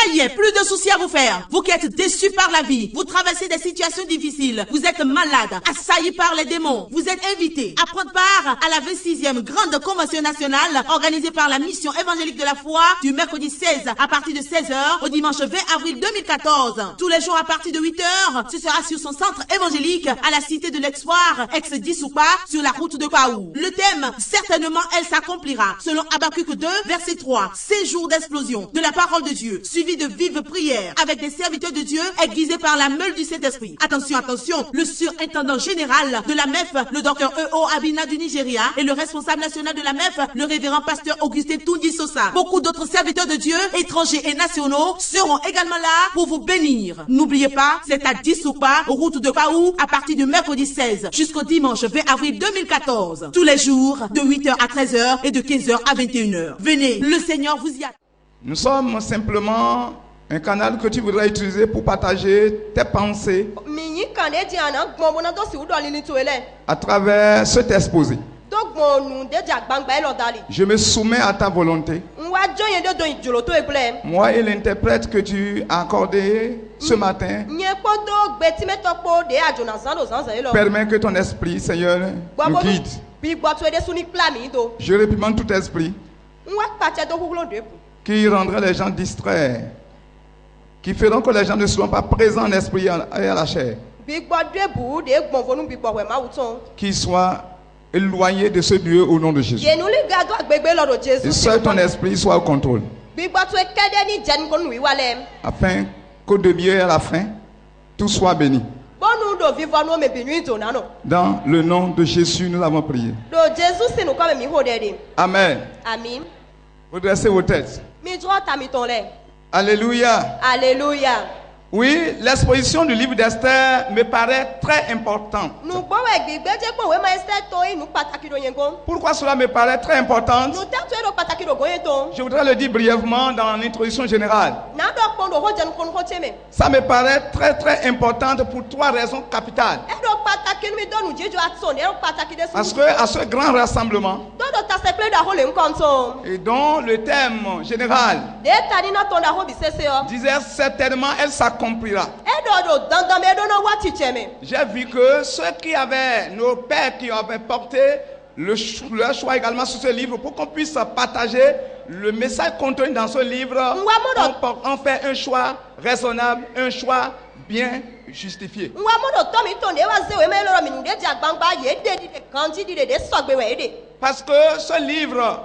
Ça y est, plus de soucis à vous faire. Vous qui êtes déçus par la vie, vous traversez des situations difficiles, vous êtes malade, assaillis par les démons. Vous êtes invités à prendre part à la 26e grande convention nationale organisée par la mission évangélique de la foi du mercredi 16 à partir de 16h au dimanche 20 avril 2014. Tous les jours à partir de 8h, ce sera sur son centre évangélique à la cité de l'Expoir, ex-Dissoupa, sur la route de Paou. Le thème, certainement elle s'accomplira, selon Habakkuk 2, verset 3. 6 jours d'explosion de la parole de Dieu, suivi de vives prières avec des serviteurs de Dieu aiguisés par la meule du Saint-Esprit. Attention, attention, le surintendant général de la MEF, le docteur E.O. Abina du Nigeria, et le responsable national de la MEF, le révérend pasteur Augustin Tundi Sosa. Beaucoup d'autres serviteurs de Dieu, étrangers et nationaux, seront également là pour vous bénir. N'oubliez pas, c'est à Dissoupa, route de Paou, à partir du mercredi 16 jusqu'au dimanche 20 avril 2014. Tous les jours, de 8h à 13h et de 15h à 21h. Venez, le Seigneur vous y attend. Nous sommes simplement un canal que tu voudrais utiliser pour partager tes pensées à travers cet exposé. Je me soumets à ta volonté. Moi et l'interprète que tu as accordé ce matin, permets que ton esprit, Seigneur, nous guide. Je réprimande tout esprit qui rendrait les gens distraits, qui feront que les gens ne soient pas présents en esprit et à la chair, qui soient éloignés de ce Dieu au nom de Jésus. Et seul ton esprit soit au contrôle, afin qu'au début et à la fin, tout soit béni. Dans le nom de Jésus, nous avons prié. Amen. Redressez vos têtes. Alléluia. Alléluia. Oui, l'exposition du livre d'Esther me paraît très importante. Pourquoi cela me paraît très important? Je voudrais le dire brièvement dans l'introduction générale. Ça me paraît très important pour 3 raisons capitales. Parce que à ce grand rassemblement, et dont le thème général disait certainement elle s'accomplira. J'ai vu que ceux qui avaient, nos pères qui avaient porté leur choix également sur ce livre pour qu'on puisse partager le message contenu dans ce livre, on fait un choix raisonnable, un choix bien justifié. Parce que ce livre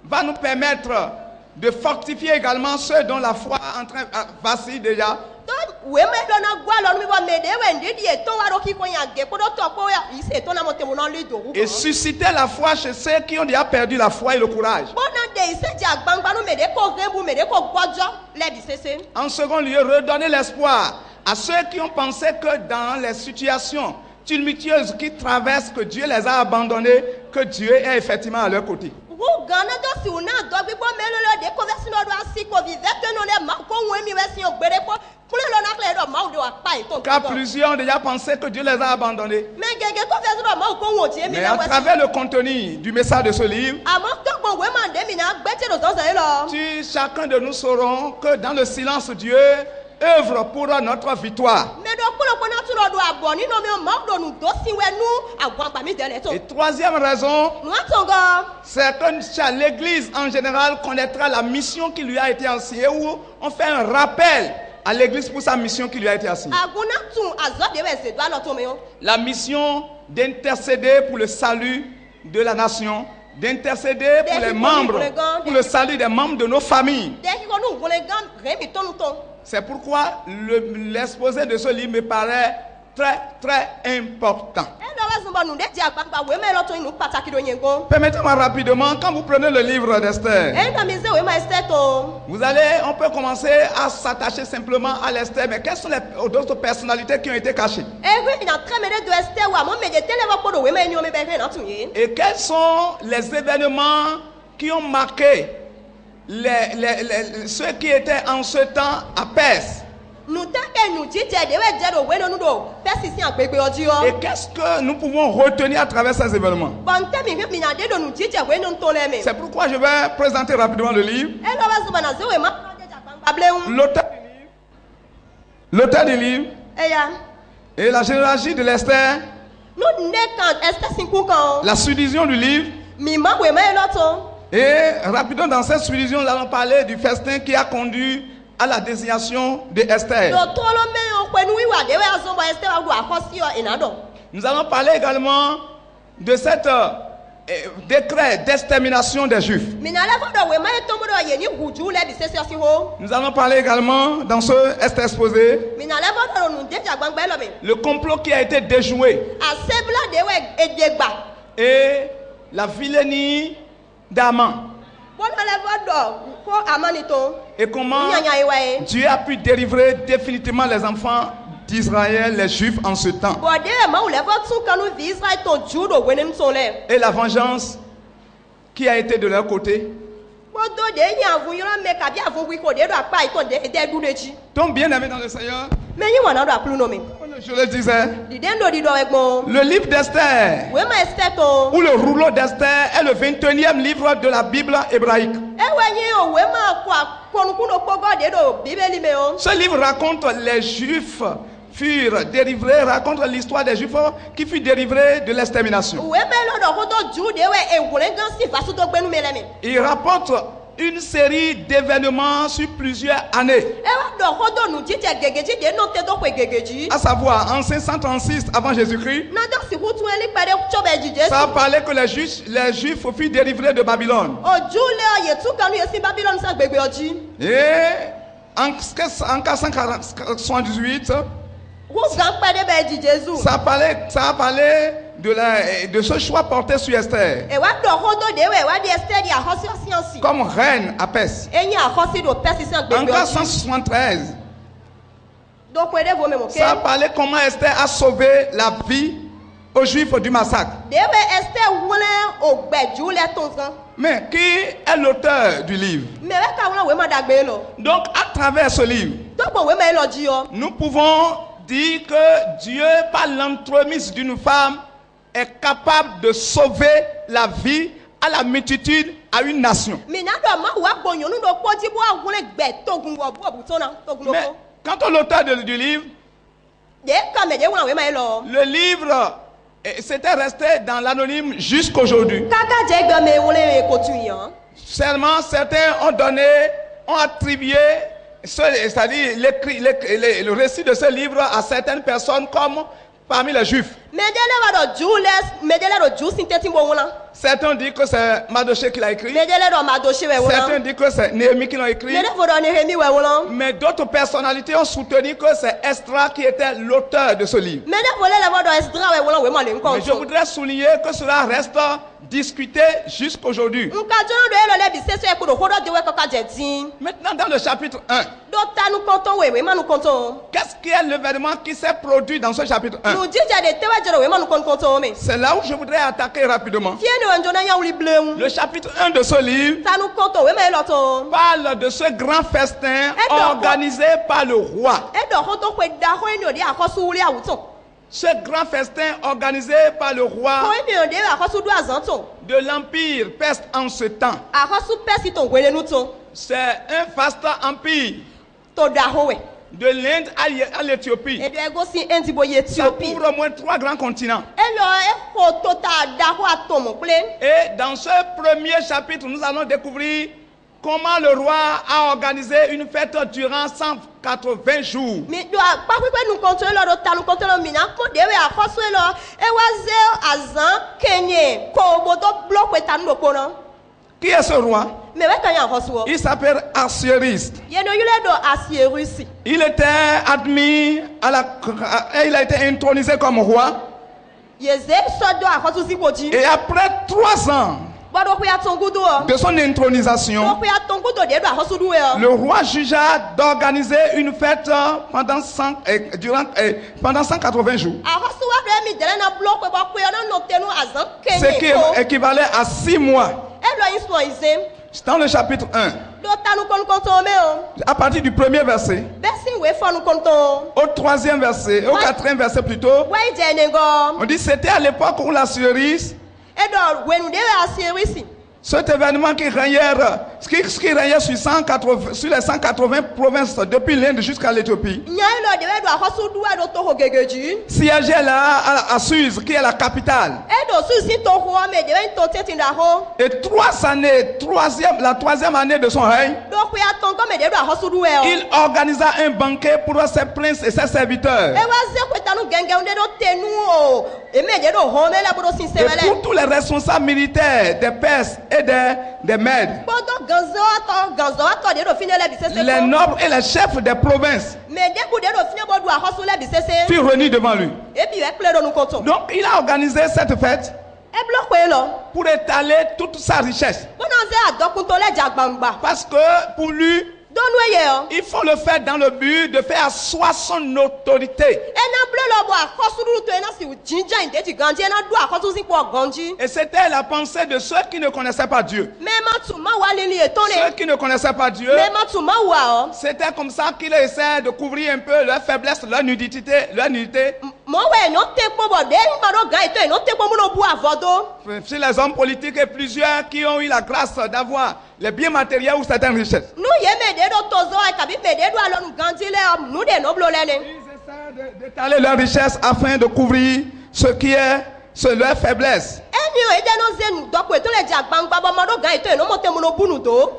va nous permettre de fortifier également ceux dont la foi est en train de vaciller déjà. Et susciter la foi chez ceux qui ont déjà perdu la foi et le courage. En second lieu, redonner l'espoir à ceux qui ont pensé que dans les situations tumultueuses qui traversent, que Dieu les a abandonnés, que Dieu est effectivement à leur côté. Car plusieurs ont déjà pensé que Dieu les a abandonnés. Mais à travers le contenu du message de ce livre, chacun de nous saurons que dans le silence, Dieu œuvre pour notre victoire. Et troisième raison, c'est que l'Église en général connaîtra la mission qui lui a été assignée, où on fait un rappel à l'Église pour sa mission qui lui a été assignée. La mission d'intercéder pour le salut de la nation, d'intercéder pour les membres, pour le salut des membres de nos familles. C'est pourquoi l'exposé de ce livre me paraît très important. Permettez-moi rapidement, quand vous prenez le livre d'Esther, on peut commencer à s'attacher simplement à l'Esther, mais quelles sont les autres personnalités qui ont été cachées? Et quels sont les événements qui ont marqué ceux qui étaient en ce temps à Perse? Et qu'est-ce que nous pouvons retenir à travers ces événements? C'est pourquoi je vais présenter rapidement le livre. l'auteur du livre et la généalogie de l'Esther, la subdivision du livre. Et rapidement dans cette subdivision, nous allons parler du festin qui a conduit à la désignation de Esther. Nous allons parler également de cette décret d'extermination des Juifs. Nous allons parler également dans ce exposé le complot qui a été déjoué et la vilainie d'Aman. Et comment Dieu a pu délivrer définitivement les enfants d'Israël, les Juifs en ce temps. Et la vengeance qui a été de leur côté. Donc bien aimé dans le Seigneur, je le disais, le livre d'Esther ou le rouleau d'Esther est le 21e livre de la Bible hébraïque. Ce livre raconte les Juifs furent délivrés, raconte l'histoire des Juifs qui furent délivrés de l'extermination. Il rapporte une série d'événements sur plusieurs années. À savoir, en 536 avant Jésus-Christ, ça a parlé que les Juifs furent délivrés de Babylone. Et en 478, ça a parlé de ce choix porté sur Esther comme reine à Perse. En 473, ça a parlé comment Esther a sauvé la vie aux Juifs du massacre. Mais qui est l'auteur du livre? Donc à travers ce livre, nous pouvons dire que Dieu, par l'entremise d'une femme, est capable de sauver la vie à la multitude, à une nation. Mais quant à l'auteur du livre, le livre s'était resté dans l'anonyme jusqu'aujourd'hui. Seulement certains ont attribué c'est-à-dire le récit de ce livre à certaines personnes comme parmi les Juifs. Certains disent que c'est Mardochée qui l'a écrit. Certains disent que c'est Néhémie qui l'a écrit. Mais d'autres personnalités ont soutenu que c'est Esdras qui était l'auteur de ce livre. Mais je voudrais souligner que cela reste discuté jusqu'aujourd'hui. Maintenant dans le chapitre 1, qu'est-ce qui est l'événement qui s'est produit dans ce chapitre 1? C'est là où je voudrais attaquer rapidement. Le chapitre 1 de ce livre parle de ce grand festin organisé par le roi. Ce grand festin organisé par le roi de l'empire perse en ce temps. C'est un vaste empire de l'Inde à l'Éthiopie. Ça couvre au moins 3 grands continents. Et dans ce premier chapitre, nous allons découvrir comment le roi a organisé une fête durant 180 jours. Qui est ce roi? Il s'appelle Assuérus. Il était admis il a été intronisé comme roi. Et après 3 ans de son intronisation, le roi jugea d'organiser une fête pendant 180 jours. Ce qui équivalait à 6 mois. Dans le chapitre 1, à partir du premier verset, au 3e verset, au 4e verset plutôt, on dit c'était à l'époque où l'Assyrie Cet événement qui régnait sur les 180 provinces depuis l'Inde jusqu'à l'Éthiopie siégeait là à Suse, qui est la capitale. Et 3 années, la troisième année de son règne, il organisa un banquet pour ses princes et ses serviteurs. Et pour tous les responsables militaires des Perses et des Mèdes, les nobles et les chefs des provinces furent réunis devant lui. Donc il a organisé cette fête pour étaler toute sa richesse. Parce que pour lui, il faut le faire dans le but de faire asseoir son autorité. Et c'était la pensée de ceux qui ne connaissaient pas Dieu. Ceux qui ne connaissaient pas Dieu, c'était comme ça qu'il essaie de couvrir un peu leur faiblesse, leur nudité. Chez les hommes politiques et plusieurs qui ont eu la grâce d'avoir les biens matériels ou certaines richesses. Ils essaient d'étaler leur richesse afin de couvrir ce qui est leur faiblesse.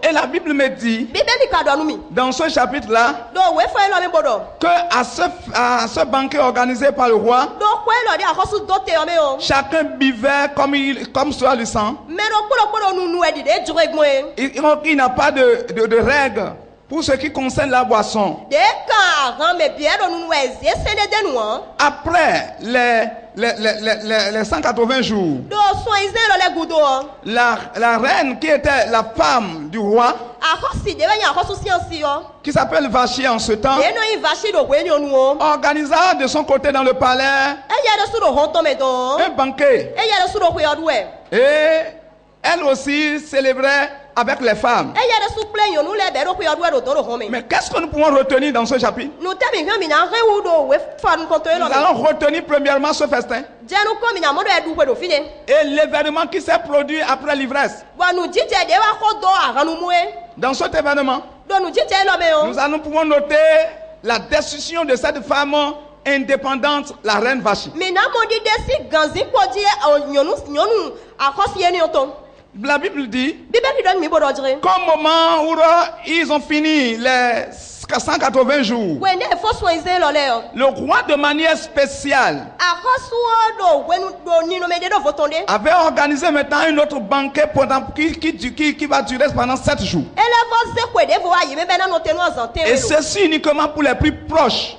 Et la Bible me dit, dans ce chapitre-là, que à ce banquet organisé par le roi, chacun buvait comme cela le sent. Il n'a pas de règles pour ce qui concerne la boisson. Après les 180 jours, la reine qui était la femme du roi, qui s'appelle Vashti en ce temps, organisa de son côté dans le palais un banquet. Et elle aussi célébrait avec les femmes. Mais qu'est-ce que nous pouvons retenir dans ce chapitre? Nous allons retenir premièrement ce festin et l'événement qui s'est produit après l'ivresse. Dans cet événement, nous pouvons noter la décision de cette femme indépendante, la reine Vashti. La Bible dit qu'au moment où ils ont fini les 180 jours, le roi de manière spéciale avait organisé maintenant un autre banquet qui va durer pendant 7 jours. Et ceci uniquement pour les plus proches.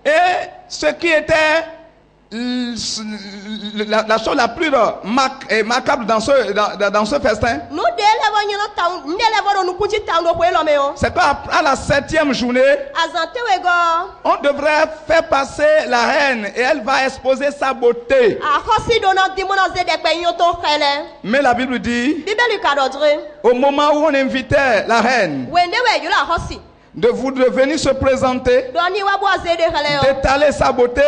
Et ce qui était la chose la plus macabre dans ce festin, c'est qu'à la 7e journée, on devrait faire passer la reine et elle va exposer sa beauté. Mais la Bible dit, au moment où on invitait la reine de venir se présenter, d'étaler sa beauté,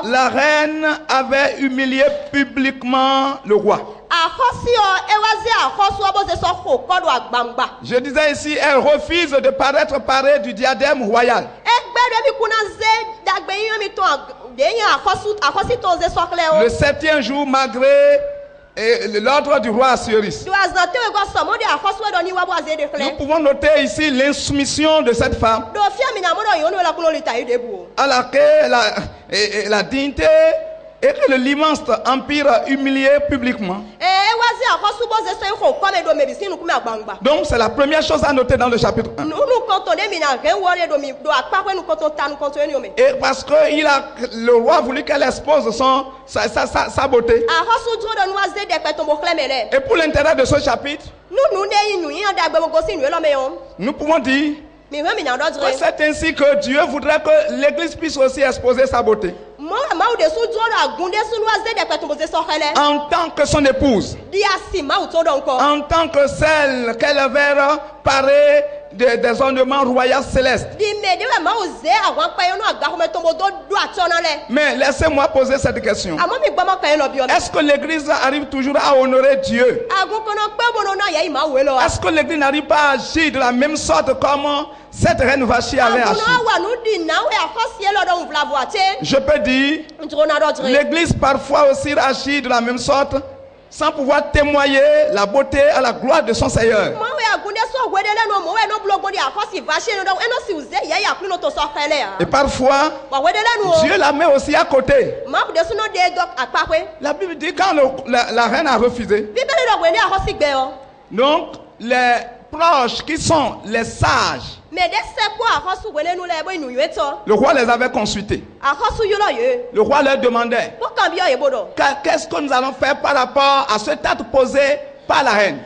la reine avait humilié publiquement le roi. Je disais ici, elle refuse de paraître parée du diadème royal. Le 7e jour, malgré l'ordre du roi Assuérus, nous pouvons noter ici l'insoumission de cette femme à laquelle la dignité et que l'immense empire humilié publiquement. Donc c'est la première chose à noter dans le chapitre 1. Et parce que le roi a voulu qu'elle expose sa beauté. Et pour l'intérêt de ce chapitre, nous pouvons dire que c'est ainsi que Dieu voudrait que l'Église puisse aussi exposer sa beauté en tant que son épouse, en tant que celle qu'elle avait parée des ornements royaux célestes. Mais laissez-moi poser cette question. Est-ce que l'église arrive toujours à honorer Dieu? Est-ce que l'église n'arrive pas à agir de la même sorte comme cette reine Vashti avait agi? Je peux dire, l'église parfois aussi agit de la même sorte sans pouvoir témoigner la beauté à la gloire de son Seigneur. Et parfois, Dieu la met aussi à côté. La Bible dit quand la reine a refusé, donc les proches qui sont les sages, le roi les avait consultés. Le roi leur demandait, qu'est-ce que nous allons faire par rapport à cet acte posé par la reine?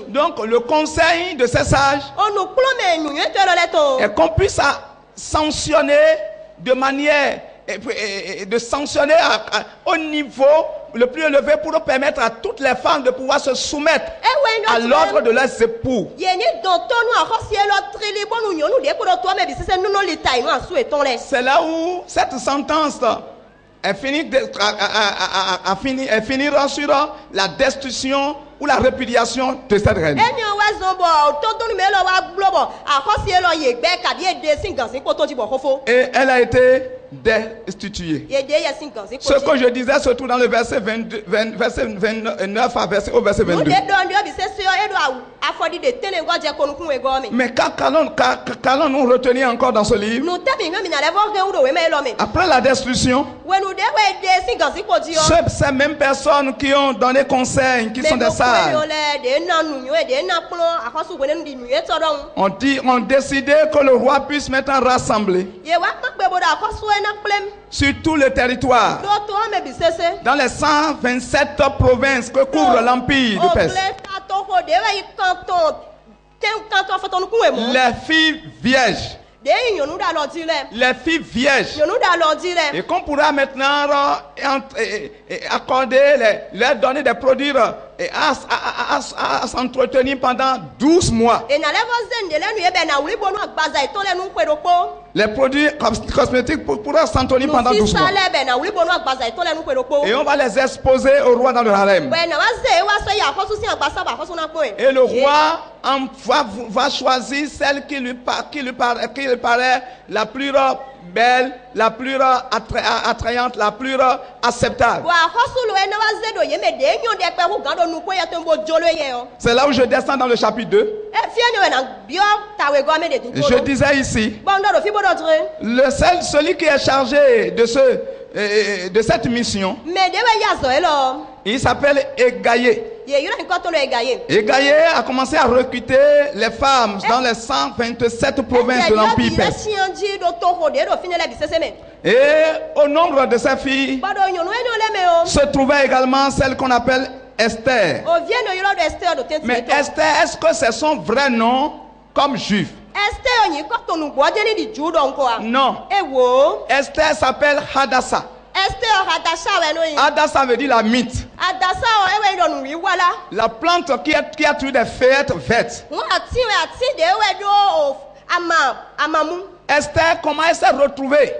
Donc le conseil de ces sages est qu'on puisse sanctionner de manière de sanctionner au niveau le plus élevé pour permettre à toutes les femmes de pouvoir se soumettre à l'ordre de leurs époux. C'est là où cette sentence finira sur la destruction ou la répudiation de cette reine. Et elle a été destituée. Ce que je disais surtout dans le verset 29 au verset 22. Mais qu'allons-nous retenir encore dans ce livre? Après la destruction, ces mêmes personnes qui ont donné conseil, qui sont des sages, ont décidé que le roi puisse maintenant rassembler sur tout le territoire, dans les 127 provinces que couvre l'empire de Perse, les filles vierges. Les filles vierges. Et qu'on pourra maintenant accorder, leur donner des produits et à s'entretenir pendant 12 mois. Les produits cosmétiques pourront s'entretenir pendant 12 mois. Et on va les exposer au roi dans le harem. Et le roi va choisir celle qui lui paraît la plus belle, la plus attrayante, la plus acceptable. C'est là où je descends dans le chapitre 2. Et je disais ici, celui qui est chargé de cette mission, il s'appelle Égaïé. Égaïé a commencé à recruter les femmes dans les 127 provinces de l'Empire perse. Et au nombre de ces filles se trouvait également celle qu'on appelle Esther. Mais Esther, est-ce que c'est son vrai nom comme juif? Non. Esther s'appelle Hadassah. Hadassah veut dire la mythe. La plante qui a tué des feuillettes vertes. Esther, comment elle s'est retrouvée?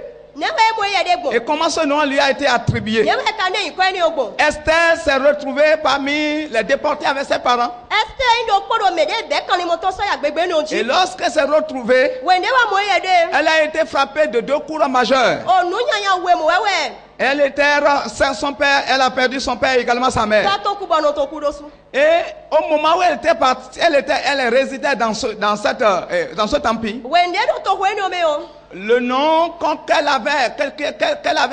Et comment ce nom lui a été attribué? Esther s'est retrouvée parmi les déportés avec ses parents. Et lorsqu'elle s'est retrouvée, elle a été frappée de 2 coups majeurs. Elle a perdu son père et également sa mère. Et au moment où elle était partie, elle résidait dans cet empire. Le nom qu'elle avait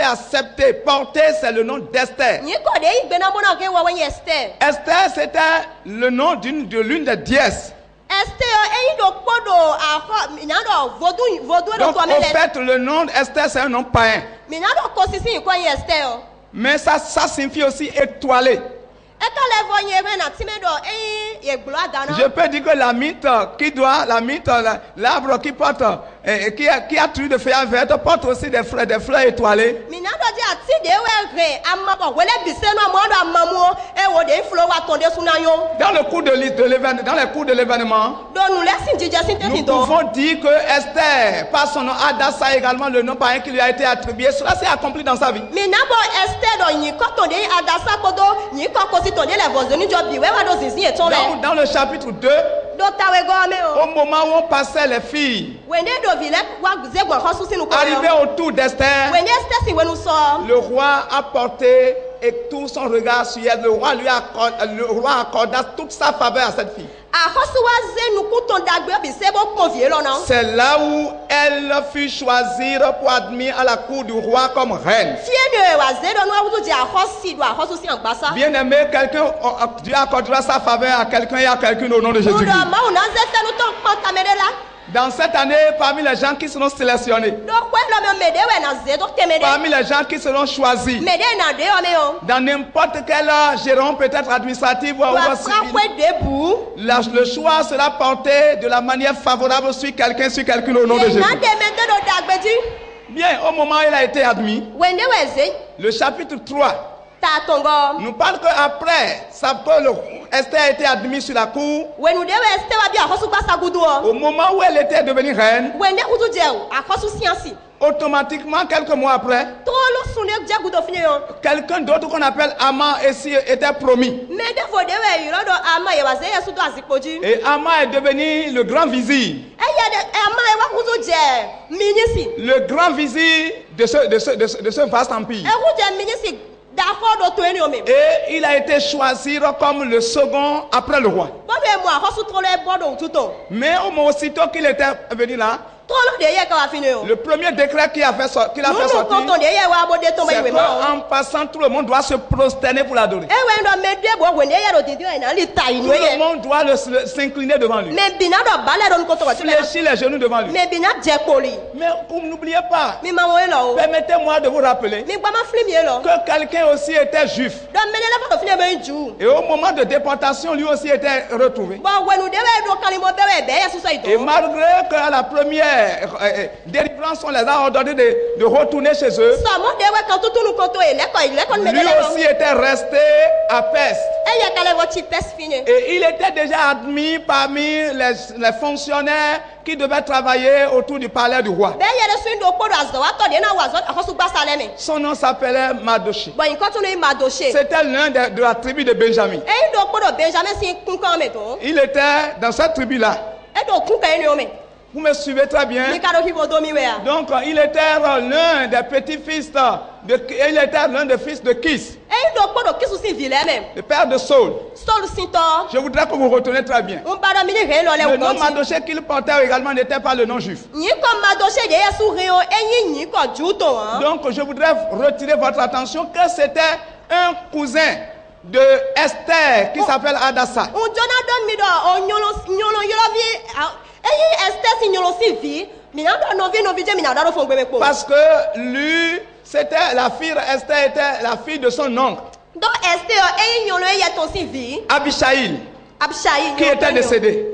accepté, porté, c'est le nom d'Esther. Esther, c'était le nom de l'une des déesses. Donc, au fait, le nom d'Esther, c'est un nom païen. Mais ça signifie aussi étoilé. Je peux dire que l'arbre qui porte qui a tué de feuilles vertes porte aussi des fleurs étoilées. Dans le cours de l'événement, nous pouvons dire que Esther, par son nom Hadassah, également le nom païen qui lui a été attribué, cela s'est accompli dans sa vie. Dans le chapitre 2, au moment où on passait les filles, arrivé autour d'Esther, le roi a porté et tout son regard sur elle. Le roi accorda toute sa faveur à cette fille. C'est là où elle fut choisie pour admettre à la cour du roi comme reine. Bien aimé, Dieu accordera sa faveur à quelqu'un et à quelqu'un au nom de Jésus. Dans cette année, parmi les gens qui seront sélectionnés, parmi les gens qui seront choisis, dans n'importe quel gérant, peut-être administratif ou civil, le choix sera porté de la manière favorable sur quelqu'un au nom de Jésus. Bien, au moment où il a été admis, le chapitre 3 nous parle qu'après, Esther a été admise sur la cour. Au moment où elle était devenue reine, automatiquement, quelques mois après, quelqu'un d'autre qu'on appelle Haman était promis. Et Haman est devenu le grand vizir. Le grand vizir de ce vaste empire. Et il a été choisi comme le second après le roi. Mais au moment aussitôt qu'il était venu là, le premier décret qu'il a fait sortir, c'est qu'en passant, tout le monde doit se prosterner pour l'adorer. Tout le monde doit s'incliner devant lui. Fléchir les genoux devant lui. Mais n'oubliez pas, permettez-moi de vous rappeler que quelqu'un aussi était juif. Et au moment de déportation, lui aussi était retrouvé. Et malgré que la première délivrance, on les a ordonnés de retourner chez eux, lui aussi était resté à Pest. Et il était déjà admis parmi les fonctionnaires qui devaient travailler autour du palais du roi. Son nom s'appelait Mardochée. C'était l'un de la tribu de Benjamin. Il était dans cette tribu-là. Vous me suivez très bien. Donc il était l'un des petits-fils il était l'un des fils de Kis, le père de Saul. Je voudrais que vous reteniez très bien. Le nom Mardochée qu'il portait également n'était pas le nom juif. Donc je voudrais retirer votre attention que c'était un cousin de Esther qui s'appelle Hadassah. Parce que lui, c'était la fille Esther était la fille de son oncle Abishaïl, qui était décédé.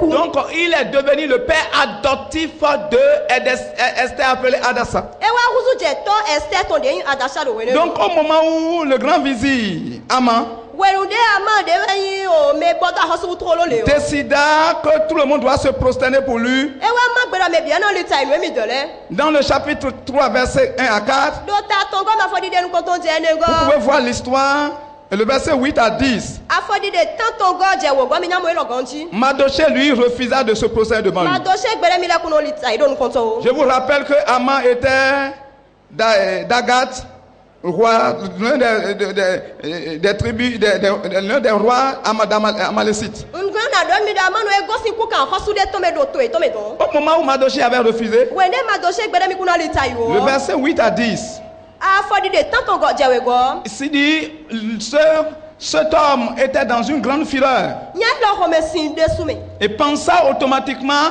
Donc il est devenu le père adoptif de Esther appelée Hadassah. Donc au moment où le grand vizir Haman décida que tout le monde doit se prosterner pour lui, dans le chapitre 3 verset 1 à 4, vous pouvez voir l'histoire. Le verset 8 à 10. Mardochée lui refusa de se prosterner devant lui. Je vous rappelle que Haman était d'Agat, roi, l'un des tribus, l'un des rois amalécites. Au moment où Mardochée avait refusé, le verset 8 à 10. Il dit, cet homme était dans une grande fureur et pensa automatiquement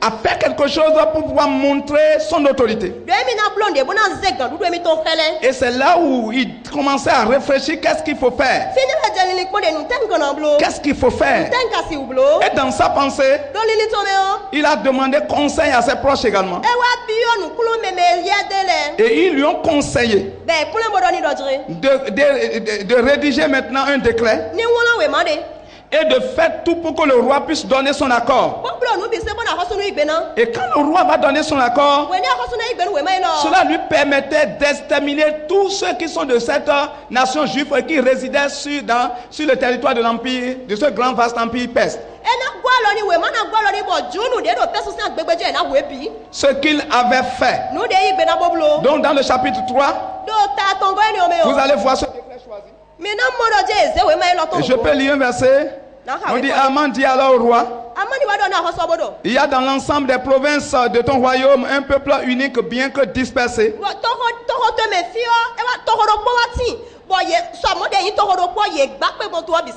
à faire quelque chose pour pouvoir montrer son autorité. Et c'est là où il commençait à réfléchir qu'est-ce qu'il faut faire. Qu'est-ce qu'il faut faire? Et dans sa pensée, il a demandé conseil à ses proches également. Et ils lui ont conseillé de rédiger maintenant un décret et de faire tout pour que le roi puisse donner son accord. Et quand le roi va donner son accord, cela lui permettait d'exterminer tous ceux qui sont de cette nation juive et qui résidaient sur le territoire de l'empire, de ce grand vaste empire perse. Ce qu'il avait fait. Donc dans le chapitre 3, vous allez voir ce décret choisi. Et je peux lire un verset. On dit, Aman dit alors au roi, il y a dans l'ensemble des provinces de ton royaume un peuple unique bien que dispersé.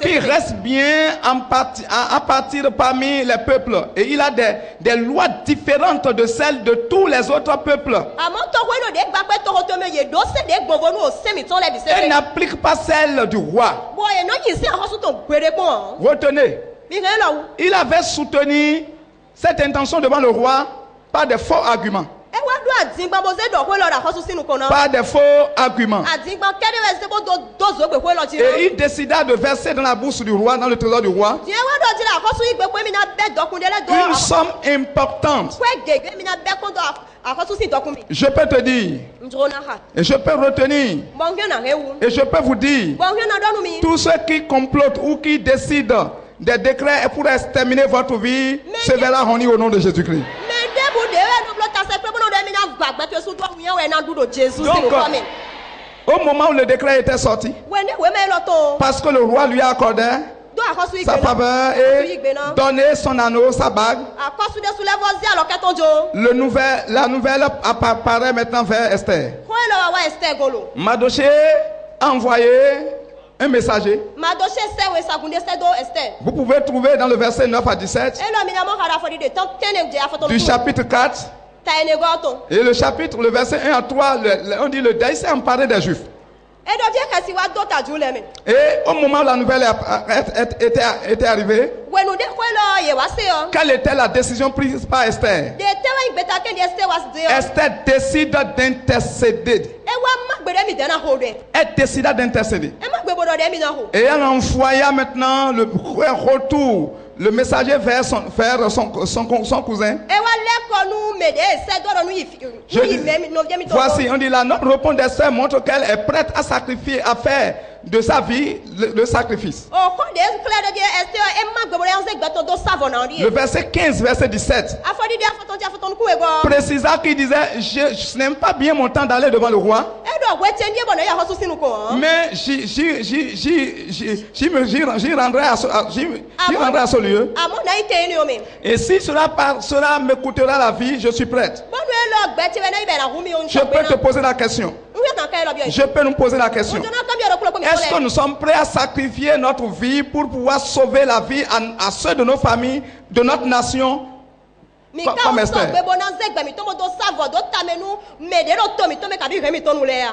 Qui reste bien à partir parmi les peuples. Et il a des lois différentes de celles de tous les autres peuples. Elle n'applique pas celle du roi. Retenez, il avait soutenu cette intention devant le roi par des faux arguments. Pas de faux arguments. Et il décida de verser dans la bourse du roi, dans le trésor du roi, une somme importante. Je peux te dire, et je peux retenir, et je peux vous dire, tous ceux qui complotent ou qui décident des décrets pour exterminer votre vie se verra honni au nom de Jésus-Christ. Donc, au moment où le décret était sorti, parce que le roi lui a accordé sa faveur et donné son anneau, sa bague, la nouvelle apparaît maintenant vers Esther. Mardochée a envoyé un messager. Vous pouvez trouver dans le verset 9 à 17 du chapitre 4. Et le verset 1 à 3, on dit le deuil s'est emparé des Juifs. Et au moment où la nouvelle était arrivée, quelle était la décision prise par Esther? Esther décide d'intercéder. Elle décida d'intercéder. Et elle envoya maintenant le retour, le messager vers son cousin. Voici, on dit la note répond d'Esther montre qu'elle est prête à sacrifier, à faire de sa vie le sacrifice. Le verset 15, verset 17 précisa qu'il disait, je n'aime pas bien mon temps d'aller devant le roi, mais j'y rendrai à ce lieu. Et si cela me coûtera la vie, je suis prête. Je peux te poser la question. Je peux nous poser la question. Est-ce que nous sommes prêts à sacrifier notre vie pour pouvoir sauver la vie à ceux de nos familles, de notre nation, comme Esther?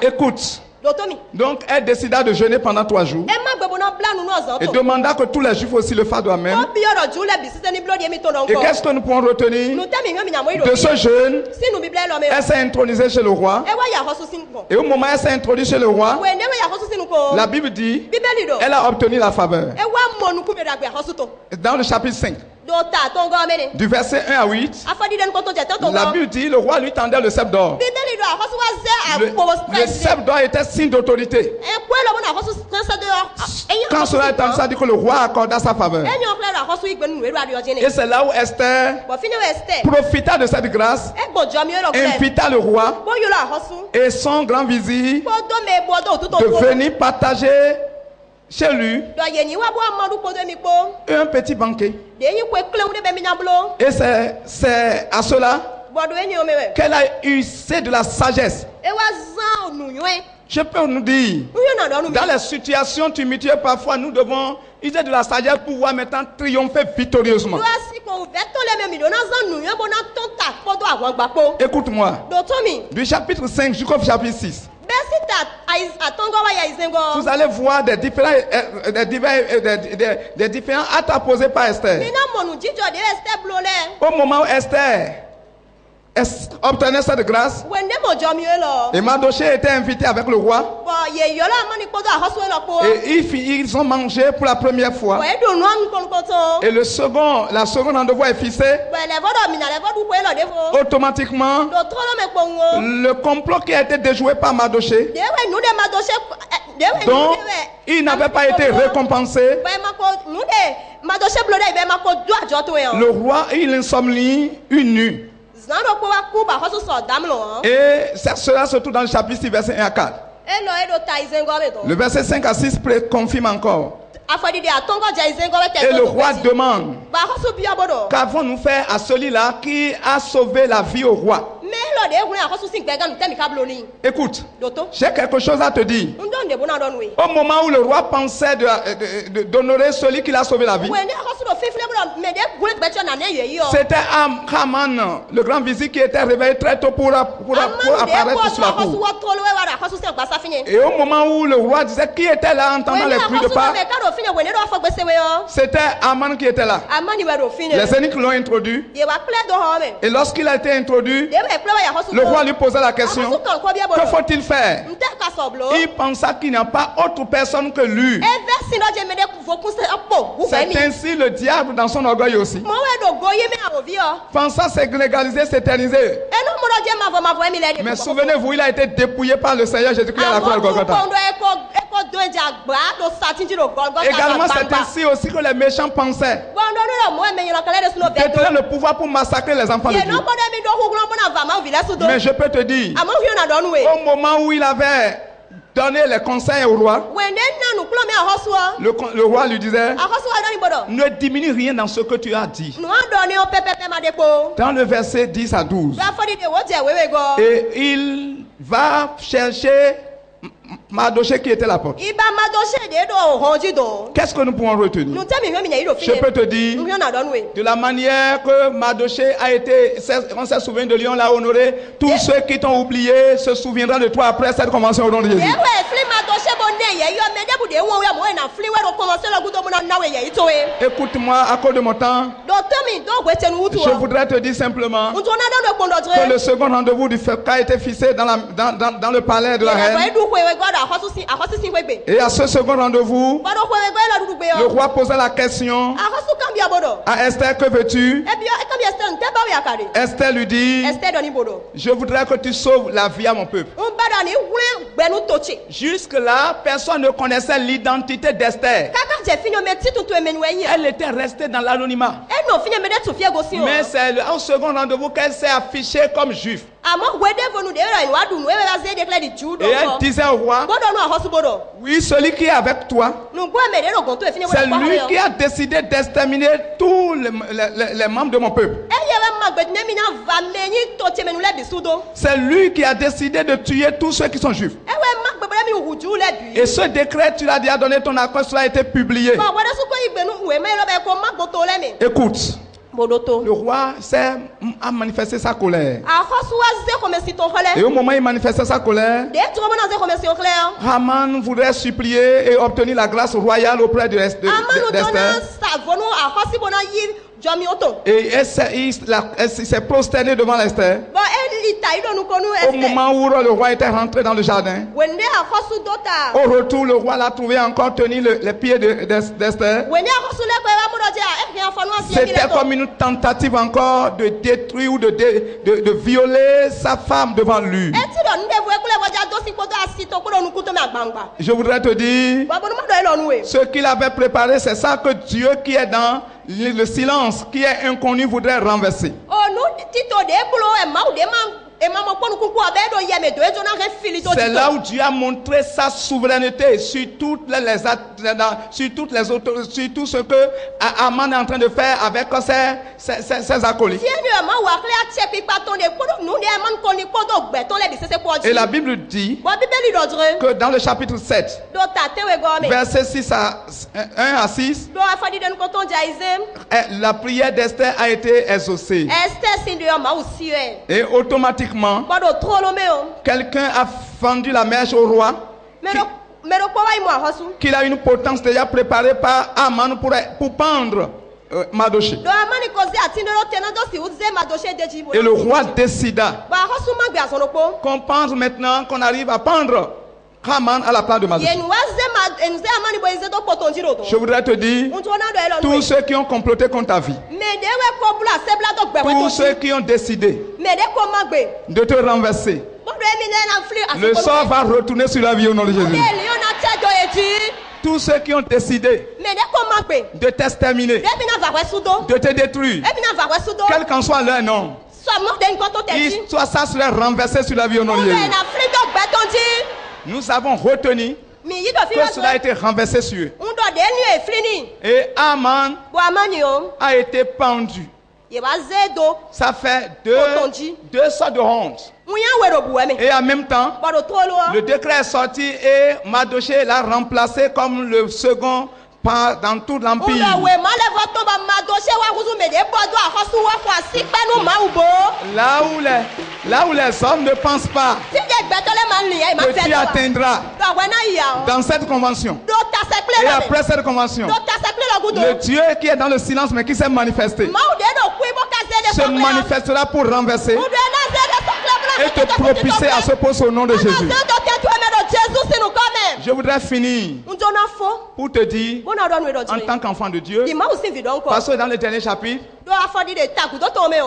Écoute. Donc elle décida de jeûner pendant 3 jours et demanda que tous les Juifs aussi le fassent de même. Et qu'est-ce que nous pouvons retenir de ce jeûne? Elle s'est intronisée chez le roi. Et au moment où elle s'est introduite chez le roi, la Bible dit elle a obtenu la faveur. Dans le chapitre 5, du verset 1 à 8, la Bible dit le roi lui tendait le sceptre d'or. Le sceptre d'or était signe d'autorité. Quand cela est entendu, ça dit que le roi accorda sa faveur. Et c'est là où Esther profita de cette grâce, invita le roi et son grand vizir de venir partager chez lui un petit banquet. Et c'est à cela qu'elle a usé de la sagesse Je peux nous dire, dans les situations tumultueuses, parfois nous devons user de la sagesse pour pouvoir maintenant triompher victorieusement. Écoute-moi, du chapitre 5 jusqu'au chapitre 6. Vous allez voir des différents actes posés par Esther. Au moment où Esther obtenait cette grâce, et Mardochée était invité avec le roi, et ils ont mangé pour la première fois, et la seconde rendez-vous est fixé. Automatiquement, le complot qui a été déjoué par Mardochée, dont il n'avait pas été récompensé, le roi il insomnie une nuit. Et cela se trouve dans le chapitre 6, verset 1 à 4. Le verset 5 à 6 confirme encore. Et le roi demande, qu'avons-nous fait à celui-là qui a sauvé la vie au roi? Écoute, j'ai quelque chose à te dire. Au moment où le roi pensait d'honorer celui qui l'a sauvé la vie, c'était Haman, le grand vizir, qui était réveillé très tôt pour apparaître sur la cour. Et au moment où le roi disait qui était là entendant les cris de pas, c'était Haman qui était là. Les eunuques l'ont introduit. Et lorsqu'il a été introduit, le roi lui posait la question, que faut-il faire? Il pensa qu'il n'y a pas autre personne que lui. C'est ainsi le diable dans son orgueil aussi. Pensant s'égaliser, s'éterniser. Mais souvenez-vous, il a été dépouillé par le Seigneur Jésus-Christ à la croix de Golgotha. Également, c'est ainsi aussi que les méchants pensaient détenir le pouvoir pour massacrer les enfants de Dieu. Mais je peux te dire, au moment où il avait donné les conseils au roi, le roi lui disait, ne diminue rien dans ce que tu as dit. Dans le verset 10 à 12. Et il va chercher Mardochée qui était à la porte. Qu'est-ce que nous pouvons retenir? Je peux te dire, de la manière que Mardochée a été, on s'est souvenu de lui, on l'a honoré. Tous ceux qui t'ont oublié se souviendront de toi après cette convention au nom de Jésus. Écoute-moi, à cause de mon temps, je voudrais te dire simplement que le second rendez-vous du FEPCA a été fixé dans le palais de la reine. Et à ce second rendez-vous, le roi posait la question à Esther, que veux-tu? Esther lui dit, je voudrais que tu sauves la vie à mon peuple. Jusque-là, personne ne connaissait l'identité d'Esther. Elle était restée dans l'anonymat. Mais c'est au second rendez-vous qu'elle s'est affichée comme juif. Et elle disait au roi, oui, celui qui est avec toi, c'est lui qui a décidé d'exterminer tous les membres de mon peuple. C'est lui qui a décidé de tuer tous ceux qui sont juifs. Et ce décret, tu l'as déjà donné ton accord, cela a été publié. Écoute. Le roi a manifesté sa colère. Et au moment où il manifestait sa colère, Haman voudrait supplier et obtenir la grâce royale auprès d'Esther. Et il s'est prosterné devant Esther. Au moment où le roi était rentré dans le jardin, au retour, le roi l'a trouvé encore tenir les pieds d'Esther. C'était comme une tentative encore de détruire ou de violer sa femme devant lui. Je voudrais te dire, ce qu'il avait préparé, c'est ça que Dieu qui est dans le silence, qui est inconnu, voudrait renverser. C'est là où Dieu a montré sa souveraineté sur toutes sur tout ce que Aman est en train de faire avec ses acolytes. Et la Bible dit que dans le chapitre 7, versets 1 à 6, la prière d'Esther a été exaucée. Et automatiquement, quelqu'un a fendu la mèche au roi, qu'il a une potence déjà préparée par Aman pour pendre Mardochée. Et le roi décida qu'on pense maintenant qu'on arrive à pendre Haman à la place de Mardochée. Je voudrais te dire, tous ceux qui ont comploté contre ta vie, tous ceux qui ont décidé de te renverser, le sort va retourner sur la vie au nom de Jésus. Tous ceux qui ont décidé de t'exterminer, de te détruire, quel qu'en soit leur nom, ça serait renversé sur la vie au nom de Jésus. Nous avons retenu que cela a été renversé sur eux. Et Aman a été pendu. Ça fait deux sortes de honte. Et en même temps, le décret est sorti et Mardochée l'a remplacé comme le second dans tout l'empire. Là où les hommes ne pensent pas que tu atteindras dans cette convention. Et après cette convention, le Dieu qui est dans le silence mais qui s'est manifesté se manifestera pour renverser et te propulser à ce poste au nom de Jésus. Je voudrais finir pour te dire, en tant qu'enfant de Dieu, parce que dans le dernier chapitre,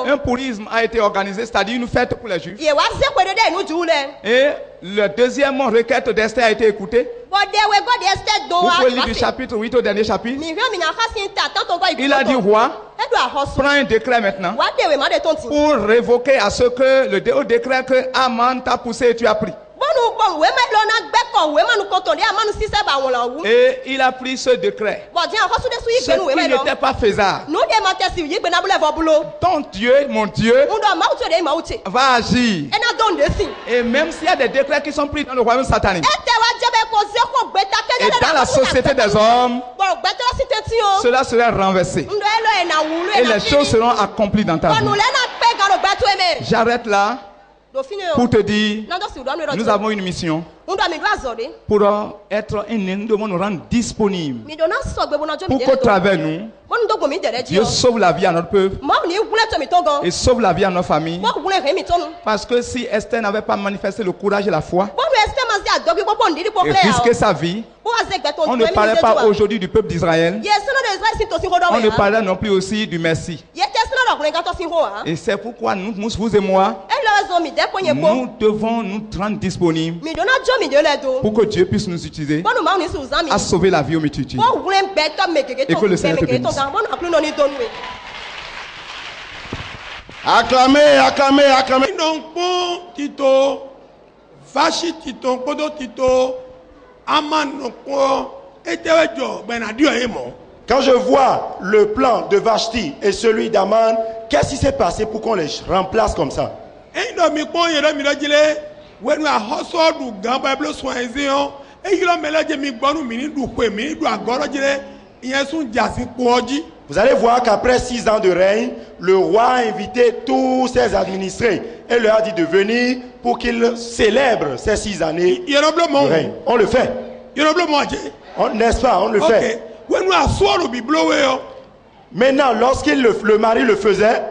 un purisme a été organisé, c'est-à-dire une fête pour les Juifs. Et le deuxième requête d'Esther a été écoutée. Vous pouvez lire du chapitre 8 au dernier chapitre. Il a dit, roi, prends un décret maintenant pour révoquer à ce que le décret que Aman t'a poussé et tu as pris. Et il a pris ce décret. Ce qui n'était pas faisable. Ton Dieu, mon Dieu, va agir. Et même s'il y a des décrets qui sont pris dans le royaume satanique et dans la société des hommes, cela sera renversé. Et les choses seront accomplies dans ta vie. J'arrête là pour te dire, nous avons une mission. Pour être nous devons nous rendre disponibles pour qu'au travers nous, Dieu sauve la vie à notre peuple et sauve la vie à nos familles. Parce que si Esther n'avait pas manifesté le courage et la foi et risqué sa vie, on ne parlait pas aujourd'hui du peuple d'Israël. On ne parlait non plus aussi du Messie. Et c'est pourquoi nous, vous et moi, nous devons nous rendre disponibles pour que Dieu puisse nous utiliser à sauver la vie au multitudes. Et que le Seigneur te bénisse. Acclamez, acclamez, acclamez. Tito, Vachi Tito, Podo Tito, Aman Quand je vois le plan de Vashti et celui d'Aman, qu'est-ce qui s'est passé pour qu'on les remplace comme ça? Vous allez voir qu'après 6 ans de règne, le roi a invité tous ses administrés et leur a dit de venir pour qu'ils célèbrent ces 6 années de règne. On le fait. N'est-ce pas? On le fait. Maintenant, lorsqu'il le mari le faisait,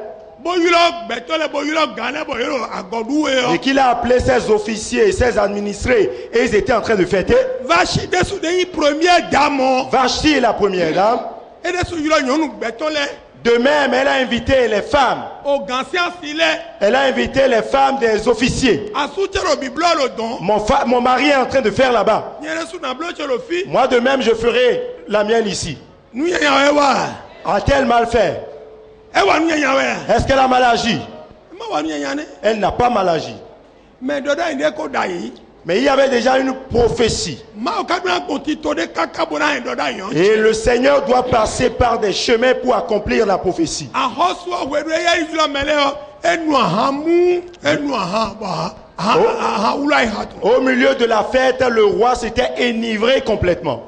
et qu'il a appelé ses officiers et ses administrés et ils étaient en train de fêter, Vashti est la première dame. De même, elle a invité les femmes. Elle a invité les femmes des officiers. Mon mari est en train de faire là-bas. Moi de même, je ferai la mienne ici. A-t-elle mal fait? Est-ce qu'elle a mal agi? Elle n'a pas mal agi. Mais il y avait déjà une prophétie. Et le Seigneur doit passer par des chemins pour accomplir la prophétie. Au milieu de la fête, le roi s'était enivré complètement.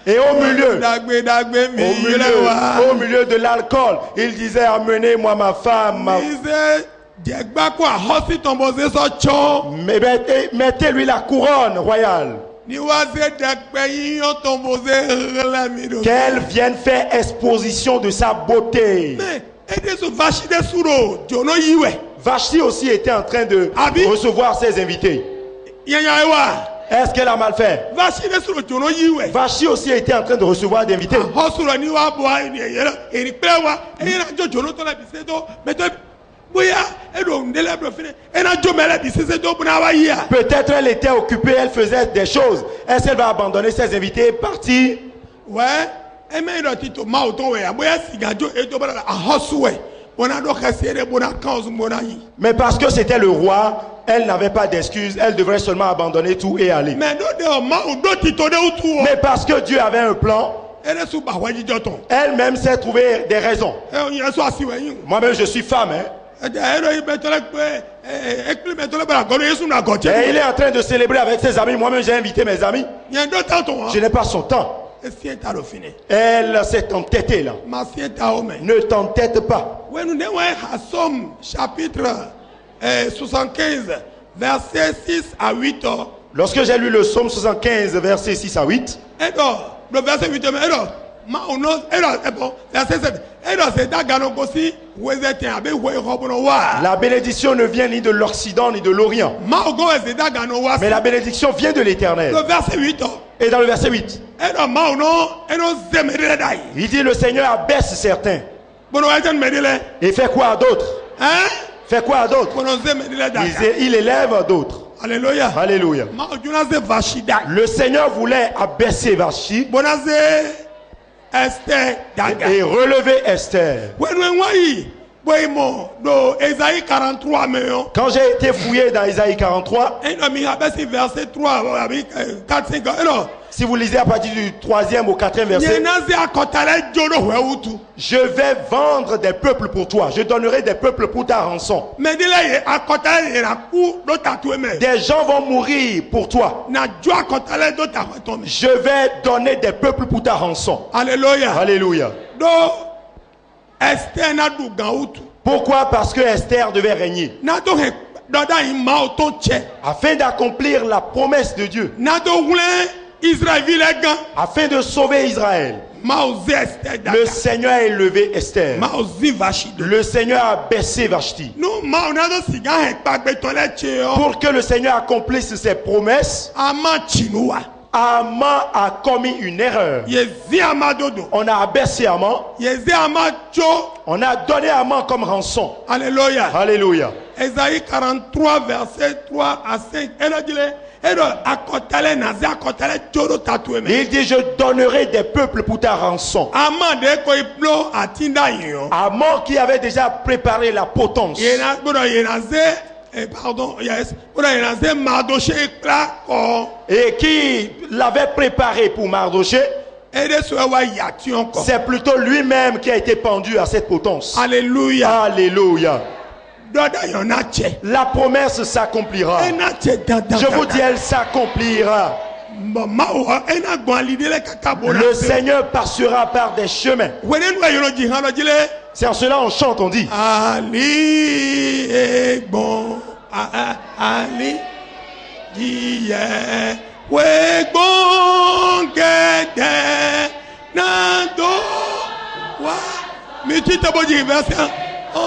Et au milieu de l'alcool, il disait: amenez-moi ma femme. Mettez-lui la couronne royale. Qu'elle vienne faire exposition de sa beauté. Vashti aussi était en train de recevoir ses invités. Est-ce qu'elle a mal fait? Vashti aussi était en train de recevoir des invités. Peut-être elle était occupée, elle faisait des choses. Est-ce qu'elle va abandonner ses invités et partir? Mais parce que c'était le roi, elle n'avait pas d'excuses. Elle devrait seulement abandonner tout et aller. Mais parce que Dieu avait un plan, elle-même s'est trouvé des raisons. Moi-même je suis femme, hein? Et il est en train de célébrer avec ses amis. Moi-même j'ai invité mes amis. Je n'ai pas son temps. Elle s'est entêtée là. Ne t'entête pas. Chapitre 75, versets 6 à 8. Lorsque j'ai lu le psaume 75, versets 6 à 8. Le verset 8, verset 7. La bénédiction ne vient ni de l'Occident ni de l'Orient. Mais la bénédiction vient de l'Éternel. Le verset 8. Et dans le verset 8, il dit: le Seigneur abaisse certains. Et fait quoi à d'autres? Fait quoi à d'autres? Il élève d'autres. Alléluia. Alléluia. Le Seigneur voulait abaisser Vashti et relever Esther. Quand j'ai été fouillé dans Isaïe 43, si vous lisez à partir du 3e au 4e verset, je vais vendre des peuples pour toi. Je donnerai des peuples pour ta rançon. Des gens vont mourir pour toi. Je vais donner des peuples pour ta rançon. Alléluia. Alléluia. Pourquoi? Parce que Esther devait régner. Afin d'accomplir la promesse de Dieu. Afin de sauver Israël. Le Seigneur a élevé Esther. Le Seigneur a baissé Vashti. Pour que le Seigneur accomplisse ses promesses, Haman a commis une erreur. On a abaissé Haman. On a donné Haman comme rançon. Alléluia. Alléluia. Ésaïe 43, verset 3 à 5. Il dit: je donnerai des peuples pour ta rançon. Haman qui avait déjà préparé la potence. Et qui l'avait préparé pour Mardoché. C'est plutôt lui-même qui a été pendu à cette potence. Alléluia. Alléluia. La promesse s'accomplira. Je vous dis, elle s'accomplira. Le Seigneur passera par des chemins. C'est en cela on chante, on dit: Ali est bon, Ali dit ouais bon que nando wa miti tabo di version oh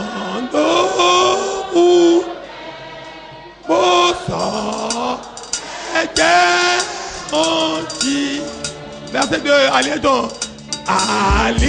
nando ou bossa verset 2, allez donc. Ali